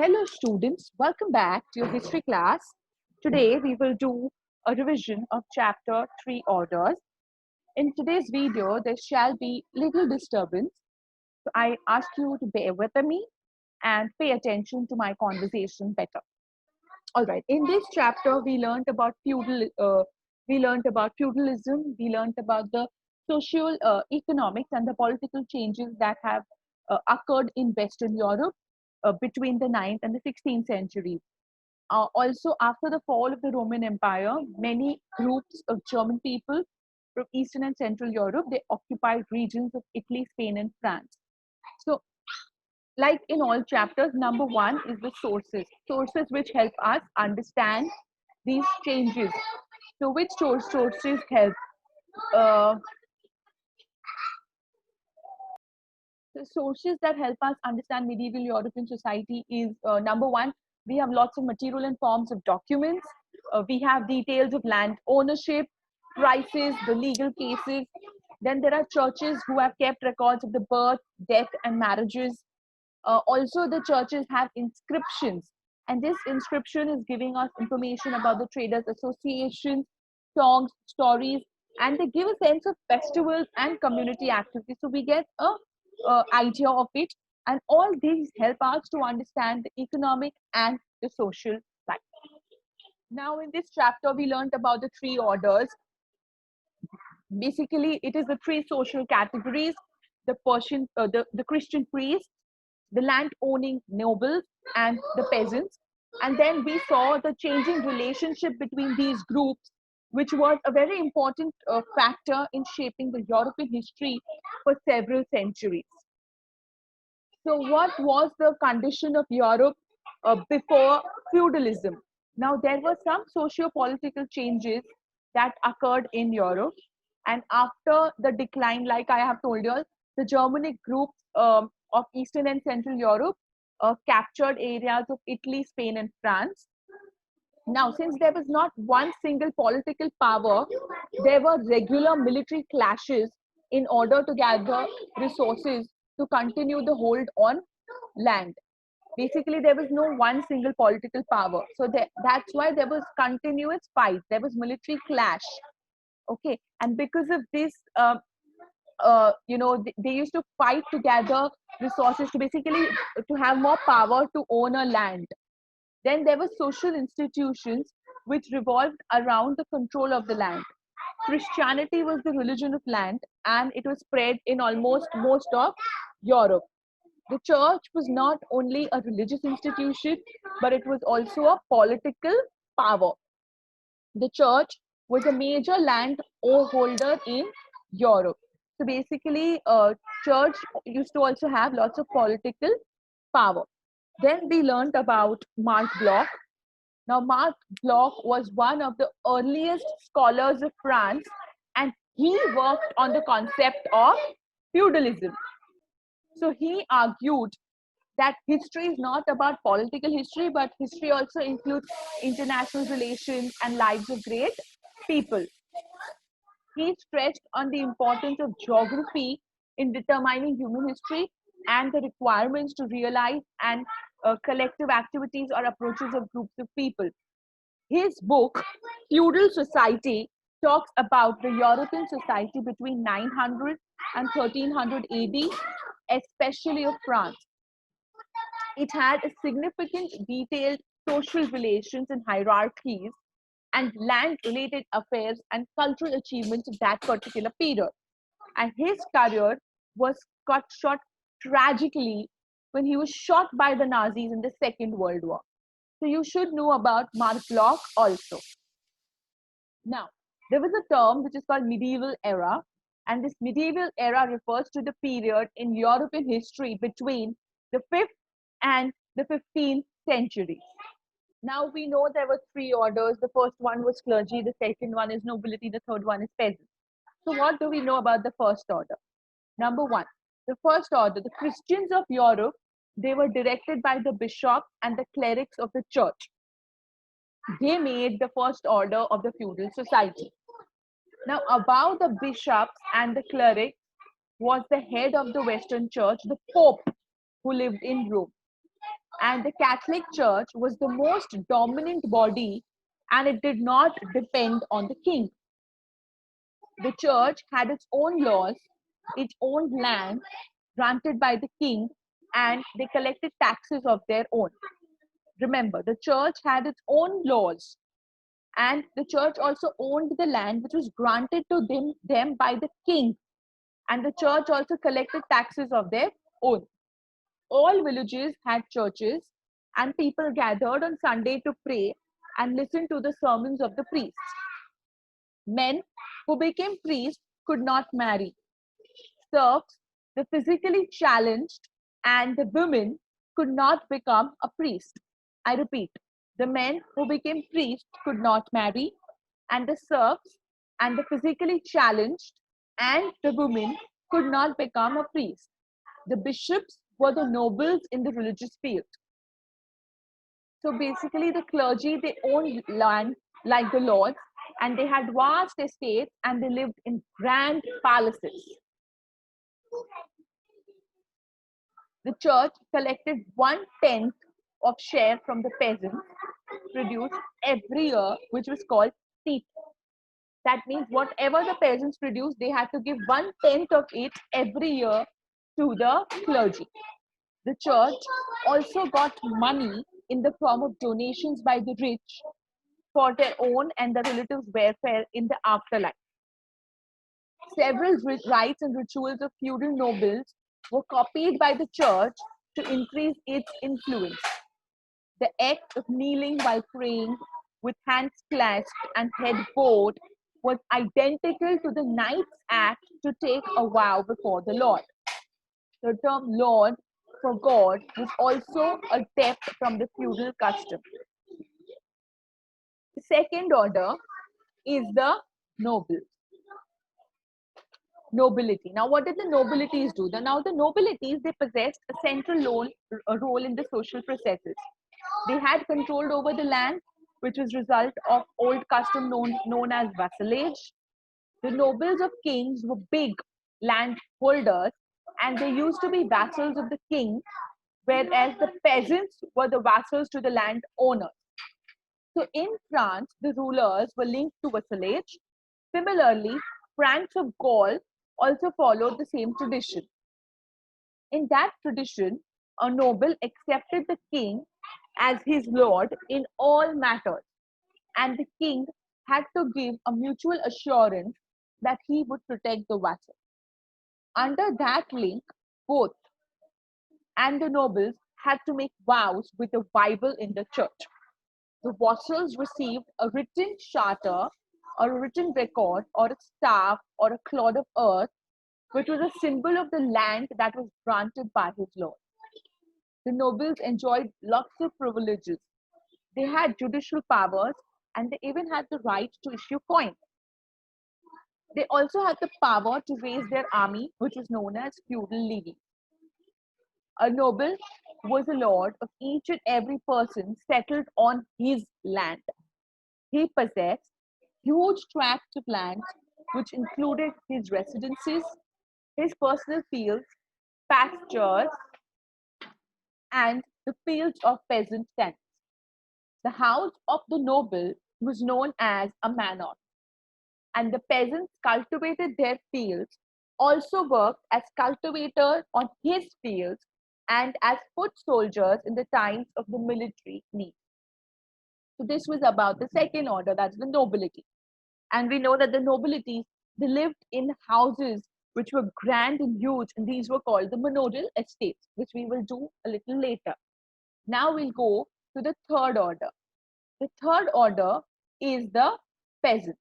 Hello students, welcome back to your history class. Today we will do a revision of chapter 3 orders. In today's video there shall be little disturbance. So I ask you to bear with me and pay attention to my conversation better. All right, in this chapter we learned about feudalism, we learned about the social economics and the political changes that have occurred in Western Europe between the 9th and the 16th century. Also, after the fall of the Roman Empire, many groups of German people from Eastern and Central Europe, they occupied regions of Italy, Spain, and France. So, like in all chapters, number one is the sources which help us understand these changes. So, which sources help? Uh, the sources that help us understand medieval European society is number one, we have lots of material and forms of documents. We have details of land ownership, prices, the legal cases. Then there are churches who have kept records of the birth, death, and marriages. Also, the churches have inscriptions, and this inscription is giving us information about the traders' associations, songs, stories, and they give a sense of festivals and community activities. So we get a idea of it, and all these help us to understand the economic and the social life. Now, in this chapter, we learned about the three orders. Basically, it is the three social categories: the Christian priests, the land owning nobles, and the peasants. And then we saw the changing relationship between these groups, which was a very important factor in shaping the European history for several centuries. So, what was the condition of Europe before feudalism? Now, there were some socio-political changes that occurred in Europe, and after the decline, like I have told you, the Germanic groups of Eastern and Central Europe captured areas of Italy, Spain, and France. Now, since there was not one single political power, there were regular military clashes in order to gather resources to continue the hold on land. Basically, there was no one single political power. So that's why there was continuous fight. There was military clash. Okay, and because of this, they used to fight to gather resources to basically to have more power to own a land. Then there were social institutions which revolved around the control of the land. Christianity was the religion of land, and it was spread in almost most of Europe. The church was not only a religious institution, but it was also a political power. The church was a major land holder in Europe. So basically, church used to also have lots of political power. Then we learned about Marc Bloch. Now, Marc Bloch was one of the earliest scholars of France, and he worked on the concept of feudalism. So he argued that history is not about political history, but history also includes international relations and lives of great people. He stressed on the importance of geography in determining human history and the requirements to realize and collective activities or approaches of groups of people. His book, Feudal Society, talks about the European society between 900 and 1300 AD, especially of France. It had a significant detailed social relations and hierarchies and land-related affairs and cultural achievements of that particular period. And his career was cut short tragically when he was shot by the Nazis in the Second World War. So you should know about Marc Bloch also. Now, there was a term which is called medieval era, and this medieval era refers to the period in European history between the 5th and the 15th century. Now we know there were three orders. The first one was clergy, the second one is nobility, the third one is peasants. So what do we know about the first order? Number one, the first order, the Christians of Europe, they were directed by the bishop and the clerics of the church. They made the first order of the feudal society. Now, above the bishops and the clerics was the head of the Western Church, the Pope, who lived in Rome. and the Catholic Church was the most dominant body, and it did not depend on the king. The church had its own laws, its own land granted by the king, and they collected taxes of their own. Remember, the church had its own laws, and the church also owned the land which was granted to them by the king, and the church also collected taxes of their own. All villages had churches, and people gathered on Sunday to pray and listen to the sermons of the priests. Men who became priests could not marry. Serfs, the physically challenged, and the women could not become a priest. I repeat, the men who became priests could not marry, and the serfs and the physically challenged and the women could not become a priest. The bishops were the nobles in the religious field. So basically, the clergy, they owned land like the lords, and they had vast estates, and they lived in grand palaces. The church collected 1/10 of share from the peasants produced every year, which was called tithe. That means whatever the peasants produced, they had to give 1/10 of it every year to the clergy. The church also got money in the form of donations by the rich for their own and the relatives' welfare in the afterlife. Several rites and rituals of feudal nobles were copied by the church to increase its influence. The act of kneeling while praying with hands clasped and head bowed was identical to the knight's act to take a vow before the Lord. The term Lord for God was also a depth from the feudal custom. The second order is the nobles. Nobility. Now, what did the nobilities do? Now, the nobilities, they possessed a central role in the social processes. They had control over the land, which was result of old custom known as vassalage. The nobles of kings were big landholders, and they used to be vassals of the king, whereas the peasants were the vassals to the landowners. So in France, the rulers were linked to vassalage. Similarly, Franks of Gaul also followed the same tradition. In that tradition, a noble accepted the king as his lord in all matters, and the king had to give a mutual assurance that he would protect the vassal. Under that link, both and the nobles had to make vows with the Bible in the church. The vassals received a written charter, or a written record, or a staff, or a clod of earth, which was a symbol of the land that was granted by his lord. The nobles enjoyed lots of privileges. They had judicial powers, and they even had the right to issue coin. They also had the power to raise their army, which was known as feudal levy. A noble was a lord of each and every person settled on his land. He possessed huge tracts of land, which included his residences, his personal fields, pastures, and the fields of peasant tenants. The house of the noble was known as a manor, and the peasants cultivated their fields, also worked as cultivators on his fields, and as foot soldiers in the times of the military need. So this was about the second order, that's the nobility. And we know that the nobility, they lived in houses which were grand and huge, and these were called the manorial estates, which we will do a little later. Now we'll go to the third order. The third order is the peasant.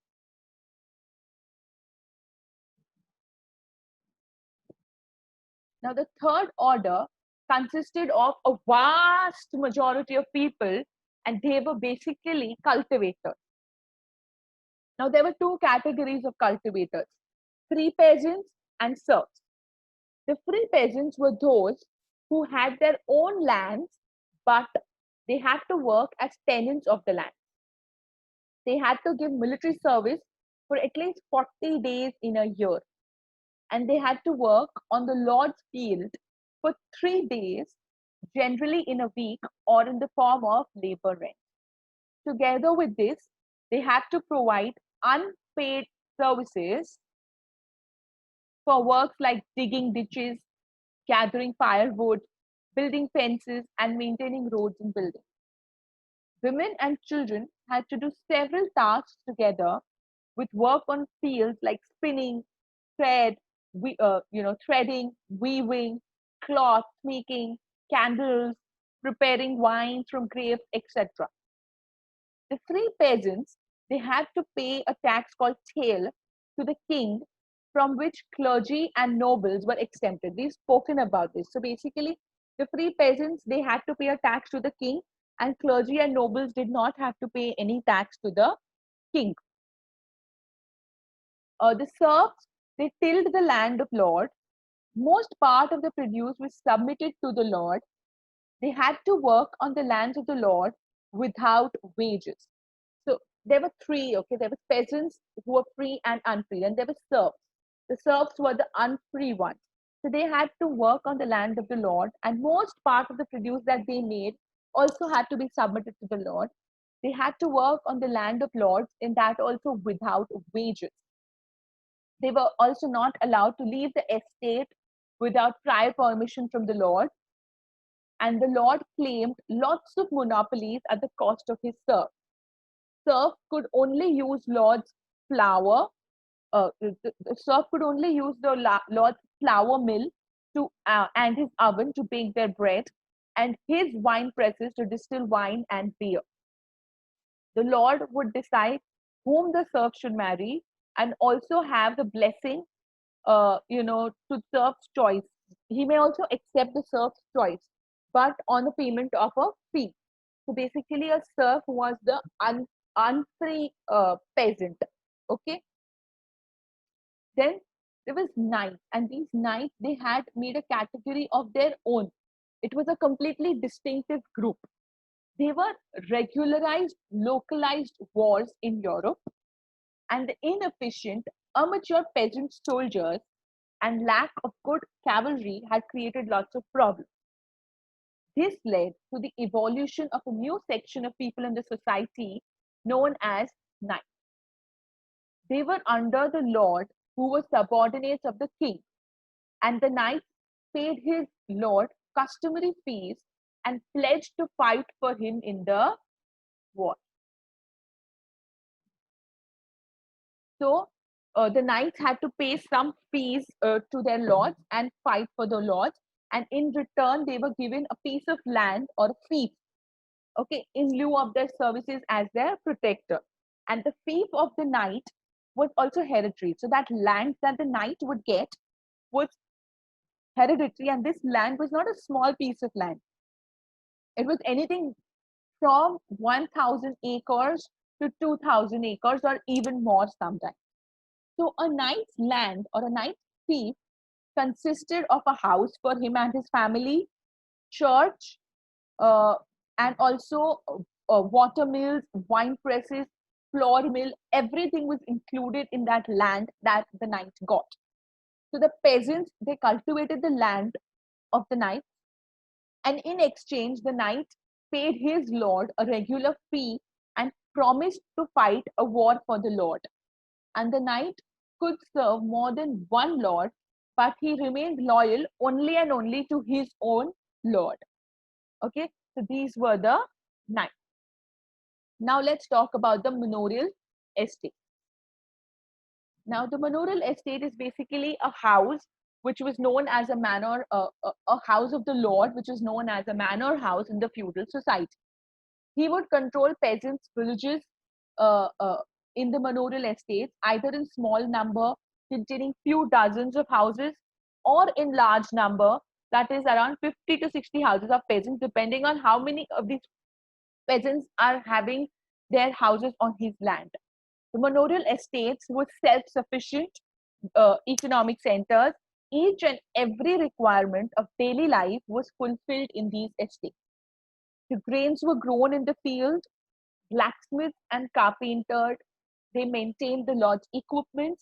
Now, the third order consisted of a vast majority of people, and they were basically cultivators. Now, there were two categories of cultivators: free peasants and serfs. The free peasants were those who had their own lands, but they had to work as tenants of the land. They had to give military service for at least 40 days in a year, and they had to work on the Lord's field for 3 days generally in a week or in the form of labor rent. Together with this, they had to provide unpaid services for works like digging ditches, gathering firewood, building fences, and maintaining roads and buildings. Women and children had to do several tasks together with work on fields like spinning, threading, weaving, cloth making, candles, preparing wine from grapes, etc. The free peasants, they had to pay a tax called tael to the king, from which clergy and nobles were exempted. We've spoken about this. So basically, the free peasants, they had to pay a tax to the king, and clergy and nobles did not have to pay any tax to the king. The serfs, they tilled the land of Lord. Most part of the produce was submitted to the Lord. They had to work on the lands of the Lord without wages. So there were three, okay? There were peasants who were free and unfree, and there were serfs. The serfs were the unfree ones. So they had to work on the land of the Lord, and most part of the produce that they made also had to be submitted to the Lord. They had to work on the land of lords, in that also without wages. They were also not allowed to leave the estate without prior permission from the Lord, and the Lord claimed lots of monopolies at the cost of his serfs. Serf could only use Lord's flour. The serf could only use the Lord's flour mill and his oven to bake their bread, and his wine presses to distill wine and beer. The Lord would decide whom the serf should marry, and also have the blessing, to serf's choice. He may also accept the serf's choice, but on the payment of a fee. So basically, a serf was the unfree peasant. Okay. Then there was knights, and these knights, they had made a category of their own. It was a completely distinctive group. They were regularized, localized wars in Europe, and the inefficient, amateur peasant soldiers and lack of good cavalry had created lots of problems. This led to the evolution of a new section of people in the society known as knights. They were under the lord, who was subordinates of the king, and the knight paid his lord customary fees and pledged to fight for him in the war. So the knights had to pay some fees to their lords and fight for the lords, and in return they were given a piece of land or a fief, okay, in lieu of their services as their protector. And the fief of the knight was also hereditary. So that land that the knight would get was hereditary, and this land was not a small piece of land. It was anything from 1,000 acres to 2,000 acres, or even more sometimes. So a knight's land or a knight's fief consisted of a house for him and his family, church, uh, and also water mills, wine presses, flour mill. Everything was included in that land that the knight got. So the peasants, they cultivated the land of the knight, and in exchange, the knight paid his lord a regular fee and promised to fight a war for the lord. And the knight could serve more than one lord, but he remained loyal only and only to his own lord. Okay, so these were the knights. Now let's talk about the manorial estate. Now the manorial estate is basically a house which was known as a manor, a house of the lord, which is known as a manor house in the feudal society. He would control peasants' villages uh, uh, in the manorial estates, either in small number containing few dozens of houses, or in large number, that is around 50 to 60 houses of peasants, depending on how many of these peasants are having their houses on his land. The manorial estates were self-sufficient economic centers. Each and every requirement of daily life was fulfilled in these estates. The grains were grown in the field, blacksmiths and carpenters, they maintained the lodge equipment,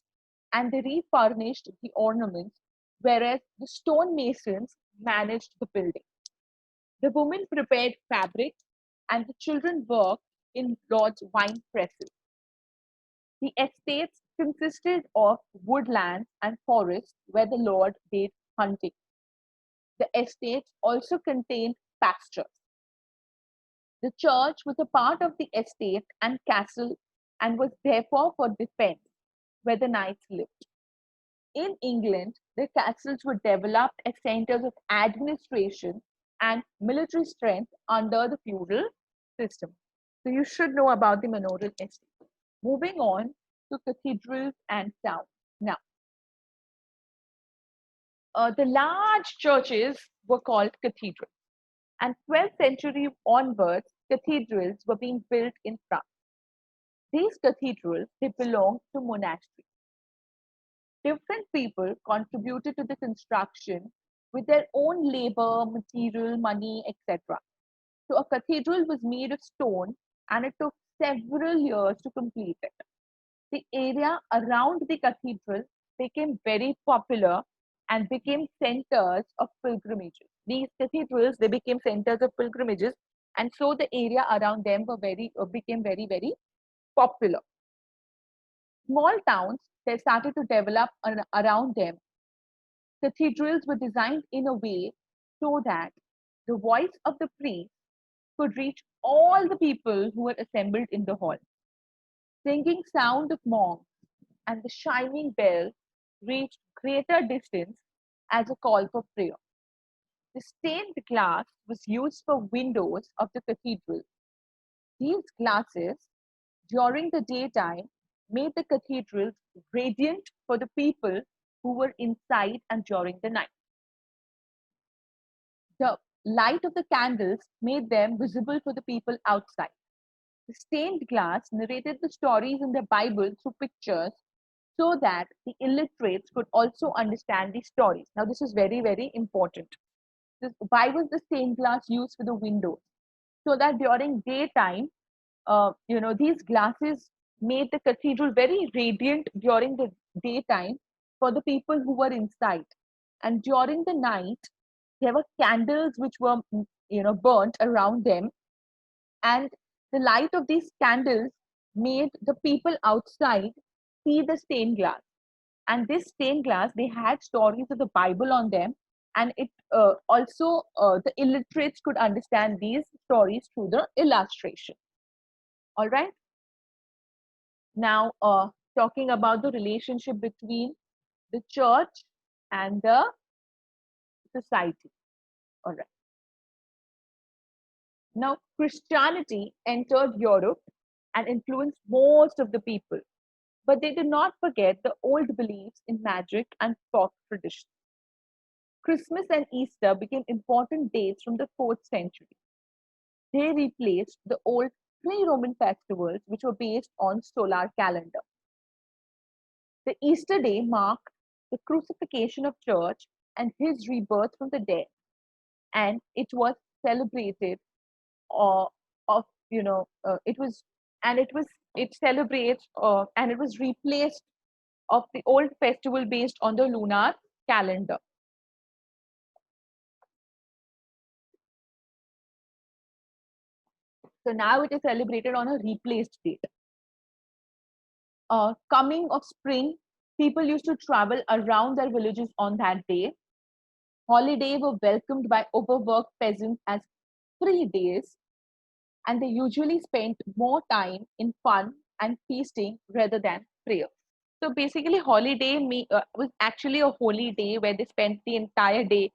and they refurnished the ornaments, whereas the stonemasons managed the building. The women prepared fabric and the children worked in Lord's wine presses. The estates consisted of woodlands and forests where the Lord did hunting. The estates also contained pastures. The church was a part of the estate and castle and was therefore for defense where the knights lived. In England, the castles were developed as centers of administration and military strength under the feudal system. So you should know about the manorial estate. Moving on to cathedrals and towns. Now, the large churches were called cathedrals, and 12th century onwards, cathedrals were being built in France. These cathedrals, they belonged to monasteries. Different people contributed to the construction with their own labor, material, money, etc. So a cathedral was made of stone and it took several years to complete it. The area around the cathedral became very popular and became centers of pilgrimages. These cathedrals, they became centers of pilgrimages, and so the area around them became very popular. Small towns, they started to develop around them. Cathedrals were designed in a way so that the voice of the priest could reach all the people who were assembled in the hall. Singing sound of monks and the chiming bell reached greater distance as a call for prayer. The stained glass was used for windows of the cathedral. These glasses, during the daytime, made the cathedrals radiant for the people who were inside and during the night. The light of the candles made them visible for the people outside. The stained glass narrated the stories in the Bible through pictures so that the illiterates could also understand the stories. Now, this is very important. Why was the stained glass used for the windows? So that during daytime, these glasses made the cathedral very radiant during the daytime for the people who were inside. And during the night, there were candles which were, burnt around them. And the light of these candles made the people outside see the stained glass. And this stained glass, they had stories of the Bible on them, and it also the illiterates could understand these stories through the illustration. All right. Now, talking about the relationship between the church and the society. All right. Now, Christianity entered Europe and influenced most of the people, but they did not forget the old beliefs in magic and folk traditions. Christmas and Easter became important dates from the 4th century. They replaced the old pre-Roman festivals which were based on solar calendar. The Easter day marked the crucifixion of church and his rebirth from the dead, and it was celebrated of it was and it celebrates and it was replaced of the old festival based on the lunar calendar. So now it is celebrated on a replaced date. Coming of spring, people used to travel around their villages on that day. Holidays were welcomed by overworked peasants as free days, and they usually spent more time in fun and feasting rather than prayer. So basically, was actually a holy day where they spent the entire day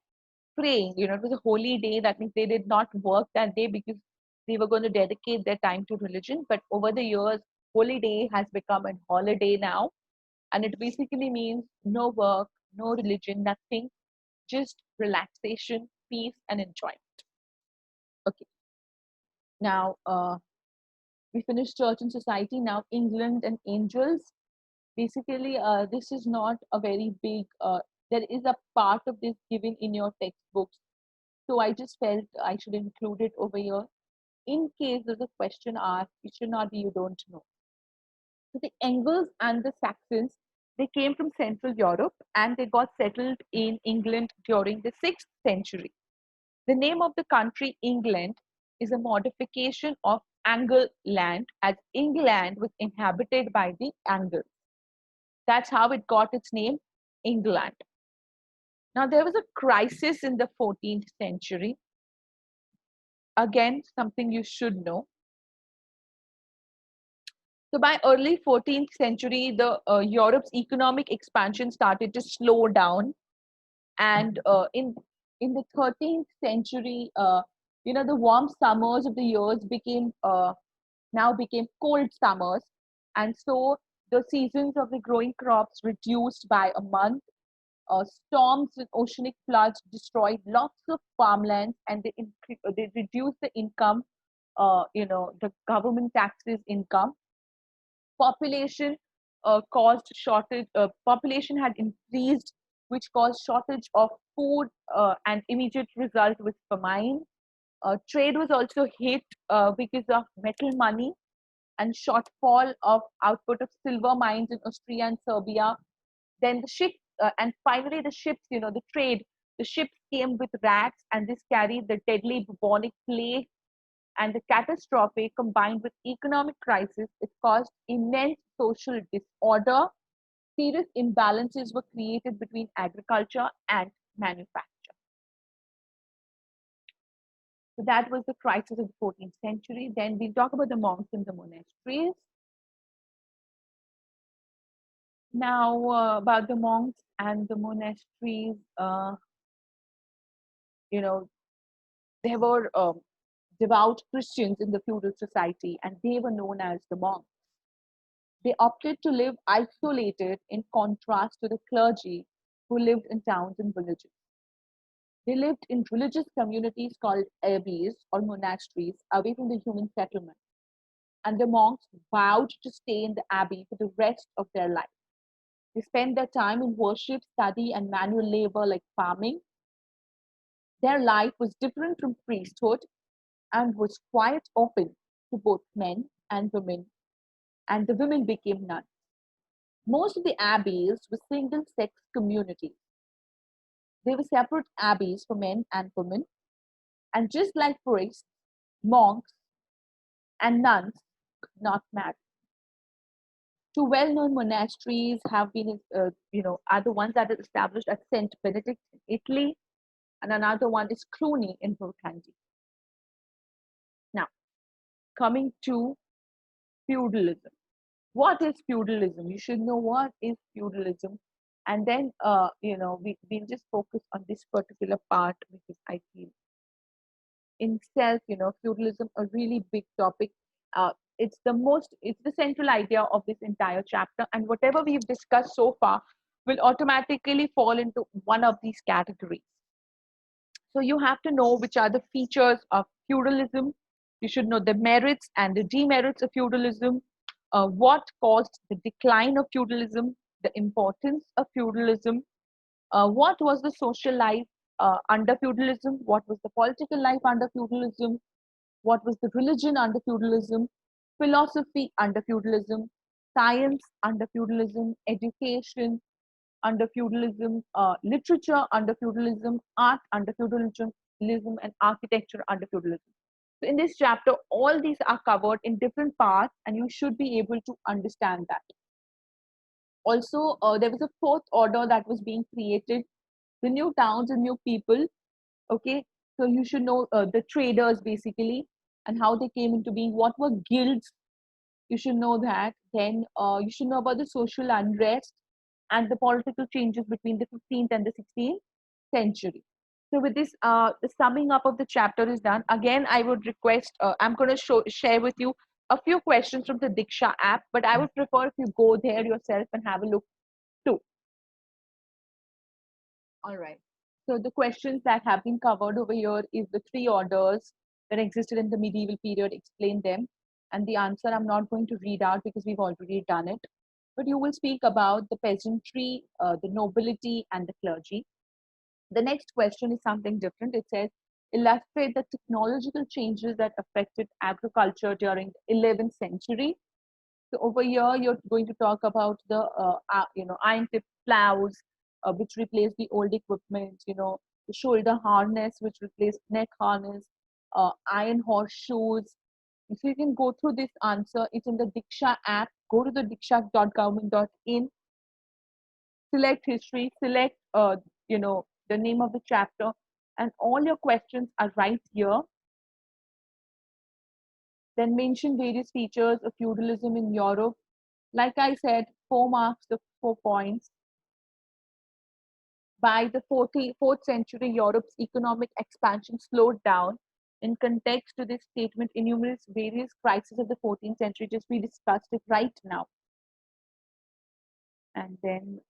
praying. It was a holy day. That means they did not work that day because they were going to dedicate their time to religion. But over the years, holy day has become a holiday now, and it basically means no work, no religion, nothing, just relaxation, peace, and enjoyment. Okay. Now, we finished church and society. Now, England and angels. Basically, this is not a very big, there is a part of this given in your textbooks. So I just felt I should include it over here. In case there's a question asked, it should not be you don't know. So the Angles and the Saxons, they came from Central Europe and they got settled in England during the 6th century. The name of the country, England, is a modification of Angleland, as England was inhabited by the Angles. That's how it got its name, England. Now, there was a crisis in the 14th century. Again, something you should know. So by early 14th century, the Europe's economic expansion started to slow down, and in the 13th century, the warm summers of the years now became cold summers, and so the seasons of the growing crops reduced by a month. Storms and oceanic floods destroyed lots of farmlands, and they reduced the income, the government taxes income. Population caused shortage. Population had increased, which caused shortage of food, and immediate result was famine. Trade was also hit because of metal money and shortfall of output of silver mines in Austria and Serbia. Then the ships, and finally the ships, the trade, the ships came with rats, and this carried the deadly bubonic plague. And the catastrophe, combined with economic crisis, it caused immense social disorder. Serious imbalances were created between agriculture and manufacture. So that was the crisis of the 14th century. Then we'll talk about the monks and the monasteries. Now, about the monks and the monasteries, there were devout Christians in the feudal society, and they were known as the monks. They opted to live isolated in contrast to the clergy who lived in towns and villages. They lived in religious communities called abbeys or monasteries away from the human settlement, and the monks vowed to stay in the abbey for the rest of their life. They spent their time in worship, study, and manual labor like farming. Their life was different from priesthood and was quite open to both men and women, and the women became nuns. Most of the abbeys were single sex communities. They were separate abbeys for men and women, and just like priests, monks, and nuns could not marry. Two well-known monasteries have been, are the ones that are established at Saint Benedict in Italy, and another one is Cluny in Burgundy. Now, coming to feudalism. What is feudalism? You should know what is feudalism, and then we'll just focus on this particular part because I feel in itself, feudalism a really big topic. It's the central idea of this entire chapter, and whatever we've discussed so far will automatically fall into one of these categories. So you have to know which are the features of feudalism. You should know the merits and the demerits of feudalism, what caused the decline of feudalism, the importance of feudalism, what was the social life under feudalism, what was the political life under feudalism, what was the religion under feudalism, philosophy under feudalism, science under feudalism, education under feudalism, literature under feudalism, art under feudalism, and architecture under feudalism. So in this chapter, all these are covered in different parts, and you should be able to understand that. Also, there was a fourth order that was being created, the new towns and new people. Okay, so you should know the traders basically and how they came into being. What were guilds? You should know that. Then you should know about the social unrest and the political changes between the 15th and the 16th century. So with this, the summing up of the chapter is done. Again, I would request, I'm going to share with you a few questions from the Diksha app, but I would prefer if you go there yourself and have a look too. All right. So the questions that have been covered over here is the three orders that existed in the medieval period, explain them. And the answer I'm not going to read out because we've already done it. But you will speak about the peasantry, the nobility, and the clergy. The next question is something different. It says, illustrate the technological changes that affected agriculture during the 11th century. So over here, you're going to talk about the, iron tip plows, which replaced the old equipment, the shoulder harness, which replaced neck harness, iron horseshoes. So you can go through this answer. It's in the Diksha app. Go to the diksha.government.in, select history, select the name of the chapter, and all your questions are right here. Then mention various features of feudalism in Europe. Like I said, 4 marks, the 4 points. By the 4th century, Europe's economic expansion slowed down. In context to this statement, enumerates various crises of the 14th century. Just we discussed it right now. And then,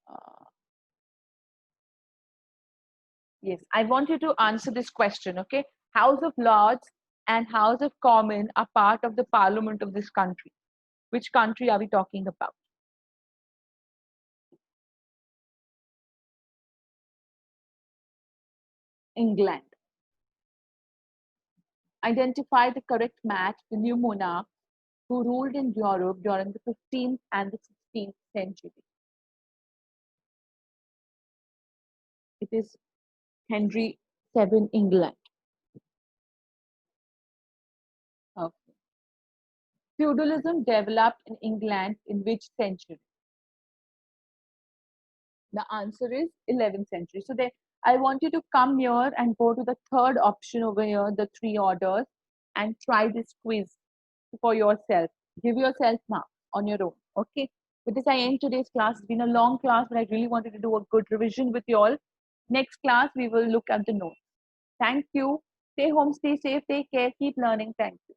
yes, I want you to answer this question, okay? House of Lords and House of Commons are part of the parliament of this country. Which country are we talking about? England. Identify the correct match, the new monarch who ruled in Europe during the 15th and the 16th century. It is Henry VII, England. Okay. Feudalism developed in England in which century? The answer is 11th century. So I want you to come here and go to the third option over here, the 3 orders, and try this quiz for yourself. Give yourself marks on your own. Okay. With this, I end today's class. It's been a long class, but I really wanted to do a good revision with you all. Next class, we will look at the notes. Thank you. Stay home, stay safe, take care, keep learning. Thank you.